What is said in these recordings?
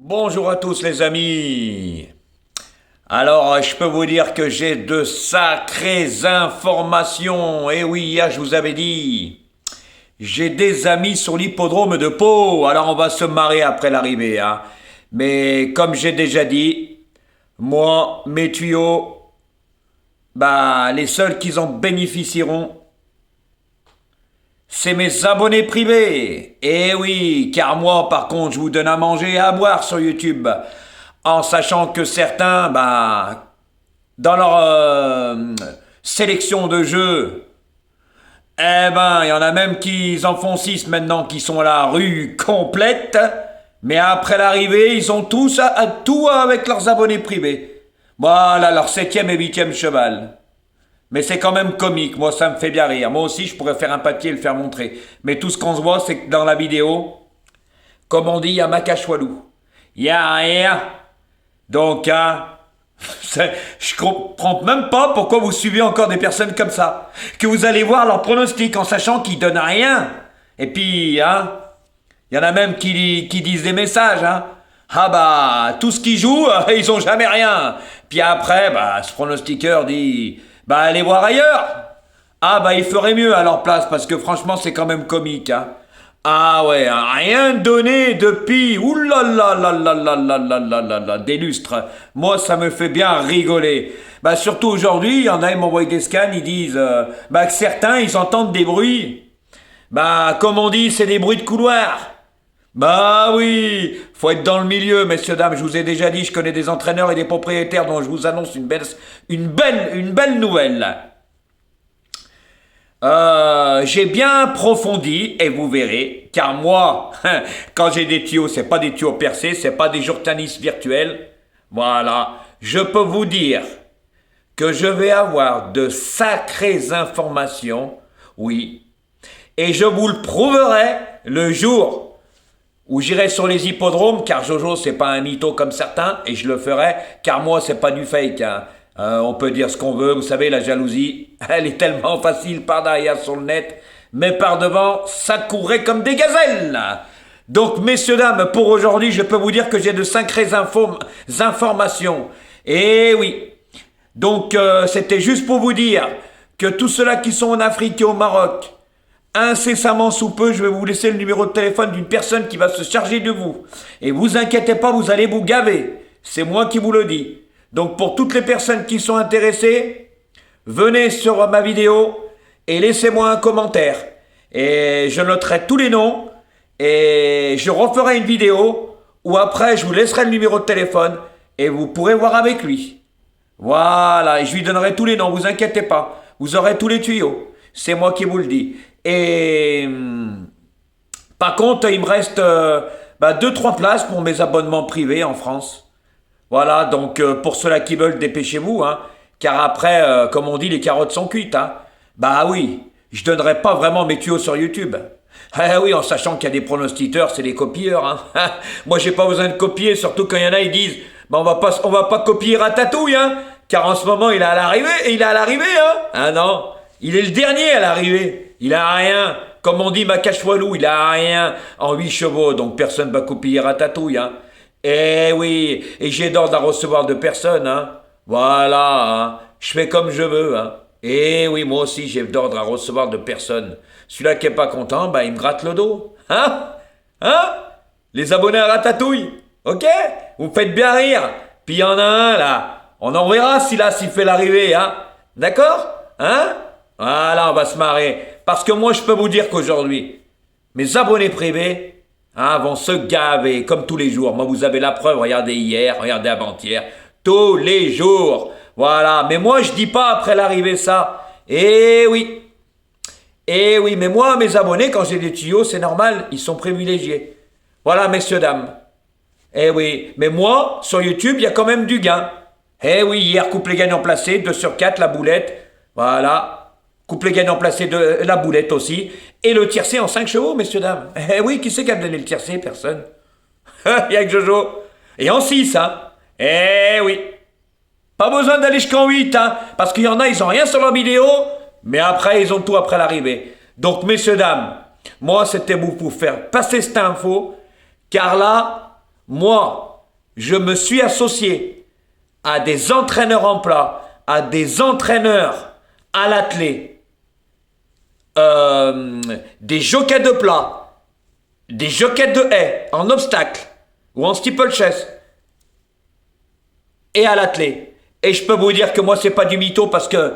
Bonjour à tous les amis. Alors, je peux vous dire que j'ai de sacrées informations. Eh oui, hier je vous avais dit, j'ai des amis sur l'hippodrome de Pau. Alors on va se marrer après l'arrivée, hein. Mais comme j'ai déjà dit, moi, mes tuyaux, les seuls qui en bénéficieront, c'est mes abonnés privés. Eh oui, car moi, par contre, je vous donne à manger et à boire sur YouTube. En sachant que certains, dans leur sélection de jeux, il y en a même qui en font 6 maintenant, qui sont à la rue complète. Mais après l'arrivée, ils ont tous tout avec leurs abonnés privés. Voilà, leur septième et huitième cheval. Mais c'est quand même comique, moi ça me fait bien rire. Moi aussi je pourrais faire un papier et le faire montrer. Mais tout ce qu'on se voit c'est que dans la vidéo, comme on dit, il y a Macachoualou. Il y a rien. Donc, je comprends même pas pourquoi vous suivez encore des personnes comme ça. Que vous allez voir leurs pronostics en sachant qu'ils donnent rien. Et puis, il y en a même qui disent des messages, hein. Tout ce qu'ils jouent, ils ont jamais rien. Puis après, ce pronostiqueur dit, allez voir ailleurs. Il ferait mieux à leur place, parce que franchement, c'est quand même comique, hein. Ah ouais, hein, rien donné depuis, oulala, des lustres. Moi, ça me fait bien rigoler. Surtout aujourd'hui, il y en a, ils m'envoient des scans, ils disent, que certains, ils entendent des bruits. Comme on dit, c'est des bruits de couloir. Oui, faut être dans le milieu, messieurs, dames. Je vous ai déjà dit, je connais des entraîneurs et des propriétaires dont je vous annonce une belle nouvelle. J'ai bien approfondi et vous verrez, car moi, quand j'ai des tuyaux, c'est pas des tuyaux percés, c'est pas des journalistes virtuels. Voilà, je peux vous dire que je vais avoir de sacrées informations, oui, et je vous le prouverai le jour où j'irai sur les hippodromes, car Jojo c'est pas un mytho comme certains, et je le ferai, car moi c'est pas du fake, hein. On peut dire ce qu'on veut, vous savez, la jalousie, elle est tellement facile par derrière sur le net, mais par devant, ça courrait comme des gazelles. Donc, messieurs, dames, pour aujourd'hui, je peux vous dire que j'ai de sacrées informations. Et oui, donc c'était juste pour vous dire que tous ceux-là qui sont en Afrique et au Maroc, incessamment sous peu, je vais vous laisser le numéro de téléphone d'une personne qui va se charger de vous. Et vous inquiétez pas, vous allez vous gaver. C'est moi qui vous le dis. Donc pour toutes les personnes qui sont intéressées, venez sur ma vidéo et laissez-moi un commentaire. Et je noterai tous les noms et je referai une vidéo où après je vous laisserai le numéro de téléphone et vous pourrez voir avec lui. Voilà, et je lui donnerai tous les noms, vous inquiétez pas. Vous aurez tous les tuyaux. C'est moi qui vous le dis. Et par contre, il me reste 2-3 places pour mes abonnements privés en France. Voilà, donc pour ceux-là qui veulent, dépêchez-vous, hein, car après, comme on dit, les carottes sont cuites, hein. Oui, je donnerai pas vraiment mes tuyaux sur YouTube. Ah oui, en sachant qu'il y a des pronostiqueurs, c'est des copieurs, hein. Moi, j'ai pas besoin de copier, surtout quand il y en a, ils disent, on va pas copier Ratatouille, hein, car en ce moment, il est à l'arrivée, hein. Ah non, il est le dernier à l'arrivée, il a rien. Comme on dit, Macachoualou, il a rien en 8 chevaux, donc personne va copier Ratatouille, hein. Eh oui, et j'ai d'ordre à recevoir de personne, hein. Voilà, hein. Je fais comme je veux, hein. Eh oui, moi aussi, j'ai d'ordre à recevoir de personne. Celui-là qui est pas content, il me gratte le dos. Hein? Hein? Les abonnés à Ratatouille. Ok? Vous me faites bien rire. Puis il y en a un, là. On en verra s'il fait l'arrivée, hein. D'accord? Hein? Voilà, on va se marrer. Parce que moi, je peux vous dire qu'aujourd'hui, mes abonnés privés, vont se gaver, comme tous les jours. Moi, vous avez la preuve, regardez hier, regardez avant-hier. Tous les jours. Voilà. Mais moi, je dis pas après l'arrivée ça. Eh oui. Eh oui, mais moi, mes abonnés, quand j'ai des tuyaux, c'est normal, ils sont privilégiés. Voilà, messieurs, dames. Eh oui. Mais moi, sur YouTube, il y a quand même du gain. Eh oui, hier, couplet gagnant placé, 2 sur 4, la boulette. Voilà. Couplet gagnant placé de la boulette aussi. Et le tiercé en 5 chevaux, messieurs, dames. Eh oui, qui c'est qui a donné le tiercé? Personne. Il y a que Jojo. Et en 6, hein. Eh oui. Pas besoin d'aller jusqu'en 8, hein. Parce qu'il y en a, ils ont rien sur leur vidéo. Mais après, ils ont tout après l'arrivée. Donc, messieurs, dames, moi, c'était pour faire passer cette info. Car là, moi, je me suis associé à des entraîneurs en plat, à des entraîneurs à l'athlé, des jockeys de plat, des jockeys de haie, en obstacle ou en steeplechase, et à l'athlé. Et je peux vous dire que moi, c'est pas du mytho parce que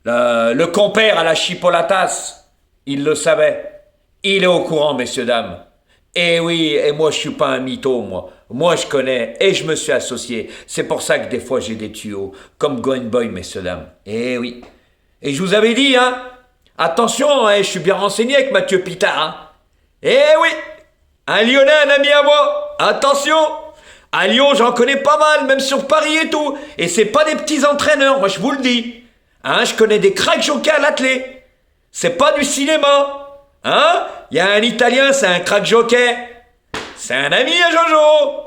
le compère à la Chipolatas, il le savait. Il est au courant, messieurs, dames. Et oui, et moi, je suis pas un mytho, moi. Moi, je connais et je me suis associé. C'est pour ça que des fois, j'ai des tuyaux, comme Going Boy, messieurs, dames. Et oui. Et je vous avais dit, hein, attention, hein, je suis bien renseigné avec Mathieu Pitard, hein. Eh oui, un Lyonnais, un ami à moi. Attention, à Lyon, j'en connais pas mal, même sur Paris et tout. Et c'est pas des petits entraîneurs, moi, je vous le dis. Hein, je connais des cracks jockeys à l'athlé. C'est pas du cinéma. Hein? Il y a un Italien, c'est un crack jockey. C'est un ami à Jojo.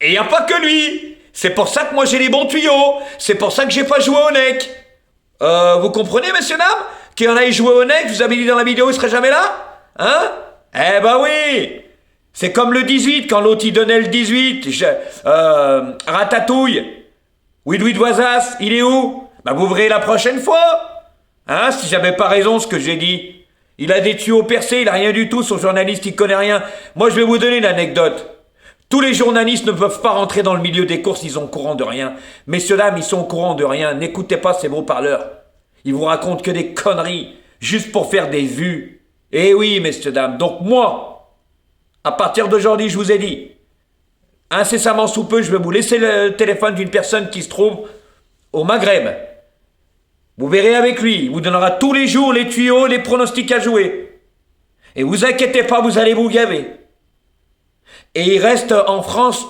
Et il n'y a pas que lui. C'est pour ça que moi j'ai les bons tuyaux. C'est pour ça que j'ai pas joué au NEC. Vous comprenez, messieurs, dames? Qu'il y en a joué au NEC, je vous avais dit dans la vidéo, il serait jamais là? Hein? Eh ben oui. C'est comme le 18, quand l'autre il donnait le 18. Ratatouille. Oui, Voisas, il est où? Bah vous verrez la prochaine fois. Hein, si j'avais pas raison ce que j'ai dit. Il a des tuyaux percés, il a rien du tout, son journaliste il connaît rien. Moi je vais vous donner l'anecdote. Tous les journalistes ne peuvent pas rentrer dans le milieu des courses, ils sont au courant de rien. Messieurs, dames, ils sont au courant de rien. N'écoutez pas ces beaux-parleurs. Ils vous racontent que des conneries, juste pour faire des vues. Eh oui, messieurs, dames. Donc moi, à partir d'aujourd'hui, je vous ai dit, incessamment sous peu, je vais vous laisser le téléphone d'une personne qui se trouve au Maghreb. Vous verrez avec lui, il vous donnera tous les jours les tuyaux, les pronostics à jouer. Et vous inquiétez pas, vous allez vous gaver. Et il reste en France,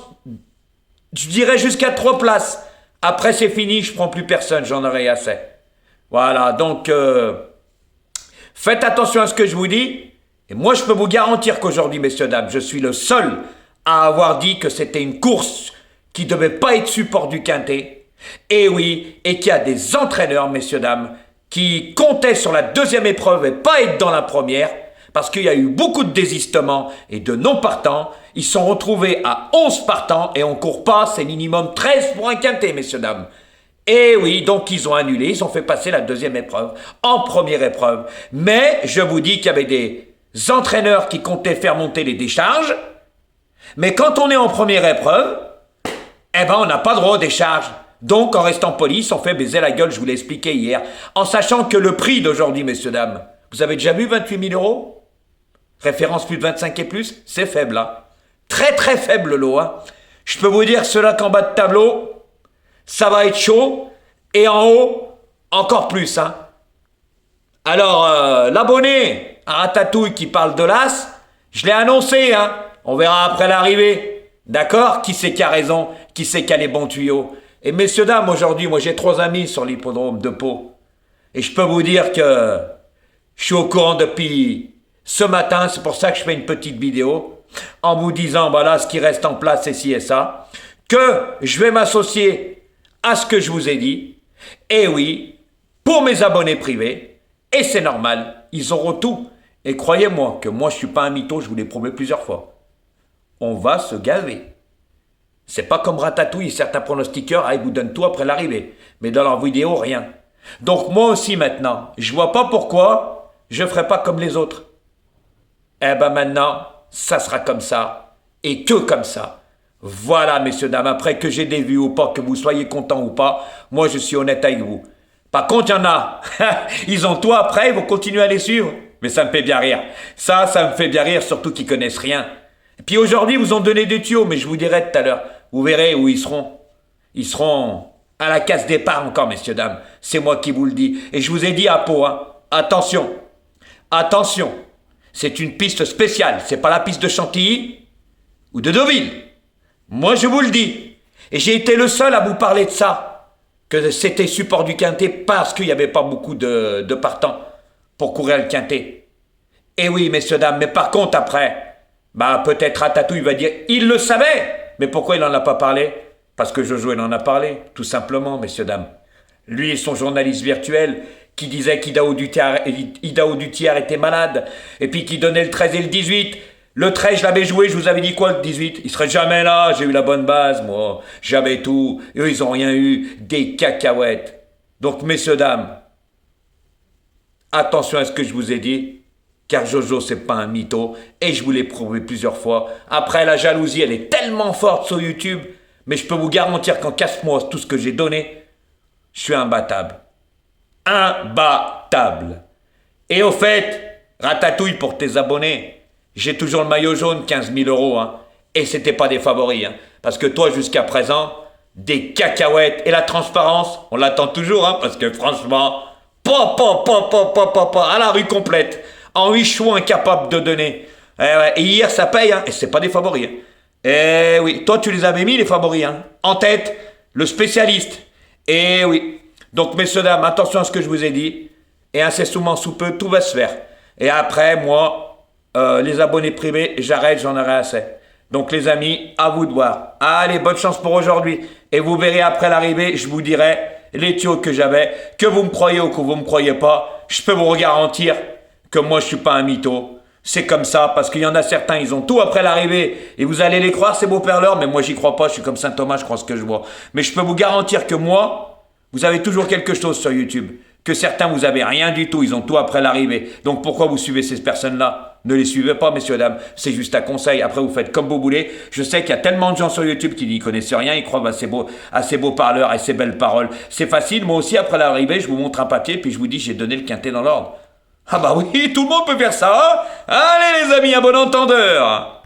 je dirais jusqu'à 3 places. Après c'est fini, je prends plus personne, j'en aurai assez. Voilà, donc faites attention à ce que je vous dis. Et moi je peux vous garantir qu'aujourd'hui, messieurs, dames, je suis le seul à avoir dit que c'était une course qui ne devait pas être support du quintet. Et oui, et qu'il y a des entraîneurs, messieurs, dames, qui comptaient sur la deuxième épreuve et pas être dans la première, parce qu'il y a eu beaucoup de désistements et de non-partants. Ils sont retrouvés à 11 partants et on court pas, c'est minimum 13 pour un quintet, messieurs, dames. Et oui, donc ils ont annulé, ils ont fait passer la deuxième épreuve en première épreuve. Mais je vous dis qu'il y avait des entraîneurs qui comptaient faire monter les décharges, mais quand on est en première épreuve, eh ben on n'a pas droit aux décharges. Donc, en restant poli, on fait baiser la gueule, je vous l'ai expliqué hier, en sachant que le prix d'aujourd'hui, messieurs, dames, vous avez déjà vu 28 000 euros? Référence plus de 25 et plus, c'est faible, hein. Très très faible le lot, hein. Je peux vous dire, ceux-là qu'en bas de tableau, ça va être chaud, et en haut, encore plus, hein. Alors, l'abonné à Ratatouille qui parle de l'As, je l'ai annoncé, hein. On verra après l'arrivée. D'accord? Qui c'est qui a raison? Qui c'est qui a les bons tuyaux? Et messieurs, dames, aujourd'hui, moi j'ai 3 amis sur l'hippodrome de Pau. Et je peux vous dire que je suis au courant depuis ce matin, c'est pour ça que je fais une petite vidéo, en vous disant, voilà, ce qui reste en place, c'est ci et ça, que je vais m'associer à ce que je vous ai dit. Et oui, pour mes abonnés privés, et c'est normal, ils auront tout. Et croyez-moi que moi je suis pas un mytho, je vous l'ai promis plusieurs fois. On va se gaver. C'est pas comme Ratatouille, certains pronostiqueurs, ils vous donnent tout après l'arrivée. Mais dans leur vidéo, rien. Donc moi aussi maintenant, je vois pas pourquoi je ferai pas comme les autres. Eh ben maintenant, ça sera comme ça. Et que comme ça. Voilà, messieurs, dames, après que j'ai des vues ou pas, que vous soyez contents ou pas, moi je suis honnête avec vous. Par contre, il y en a, ils ont tout après, ils vont continuer à les suivre. Mais ça me fait bien rire. Ça me fait bien rire, surtout qu'ils connaissent rien. Et puis aujourd'hui, ils vous ont donné des tuyaux, mais je vous dirai tout à l'heure. Vous verrez où ils seront. Ils seront à la case départ encore, messieurs, dames. C'est moi qui vous le dis. Et je vous ai dit à Pau, hein, attention. Attention. C'est une piste spéciale. C'est pas la piste de Chantilly ou de Deauville. Moi, je vous le dis. Et j'ai été le seul à vous parler de ça. Que c'était support du quintet parce qu'il n'y avait pas beaucoup de partants pour courir le quintet. Et oui, messieurs, dames. Mais par contre, après, peut-être Ratatouille va dire, il le savait. Mais pourquoi il n'en a pas parlé? Parce que Jojo, il en a parlé, tout simplement, messieurs, dames. Lui et son journaliste virtuel qui disait qu'Idaho Dutière était malade, et puis qui donnait le 13 et le 18. Le 13, je l'avais joué, je vous avais dit quoi le 18? Il serait jamais là, j'ai eu la bonne base, moi. J'avais tout. Eux, ils ont rien eu. Des cacahuètes. Donc, messieurs, dames, attention à ce que je vous ai dit, car Jojo, c'est pas un mytho, et je vous l'ai prouvé plusieurs fois. Après, la jalousie, elle est tellement forte sur YouTube, mais je peux vous garantir qu'en 4 mois, tout ce que j'ai donné, je suis imbattable. Imbattable. Et au fait, ratatouille pour tes abonnés, j'ai toujours le maillot jaune, 15 000 euros, hein. Et c'était pas des favoris, hein. Parce que toi, jusqu'à présent, des cacahuètes et la transparence, on l'attend toujours, hein, parce que franchement, à la rue complète, en 8 choix incapable de donner. Ouais, et hier, ça paye, hein, et c'est pas des favoris. Hein. Eh oui, toi, tu les avais mis, les favoris, hein. En tête, le spécialiste. Eh oui. Donc, messieurs, dames, attention à ce que je vous ai dit. Et incessamment sous peu, tout va se faire. Et après, moi, les abonnés privés, j'arrête, j'en aurai assez. Donc les amis, à vous de voir. Allez, bonne chance pour aujourd'hui. Et vous verrez après l'arrivée, je vous dirai les tuyaux que j'avais. Que vous me croyez ou que vous me croyez pas, je peux vous garantir que moi je suis pas un mytho. C'est comme ça, parce qu'il y en a certains, ils ont tout après l'arrivée. Et vous allez les croire, ces beaux perleurs, mais moi j'y crois pas, je suis comme Saint Thomas, je crois ce que je vois. Mais je peux vous garantir que moi, vous avez toujours quelque chose sur YouTube. Que certains, vous avez rien du tout, ils ont tout après l'arrivée. Donc pourquoi vous suivez ces personnes-là? Ne les suivez pas, messieurs, dames. C'est juste un conseil. Après, vous faites comme vous voulez. Je sais qu'il y a tellement de gens sur YouTube qui n'y connaissent rien. Ils croient à ces beaux parleurs et ces belles paroles. C'est facile. Moi aussi, après l'arrivée, je vous montre un papier puis je vous dis j'ai donné le quintet dans l'ordre. Ah bah oui, tout le monde peut faire ça. Hein. Allez les amis, à bon entendeur.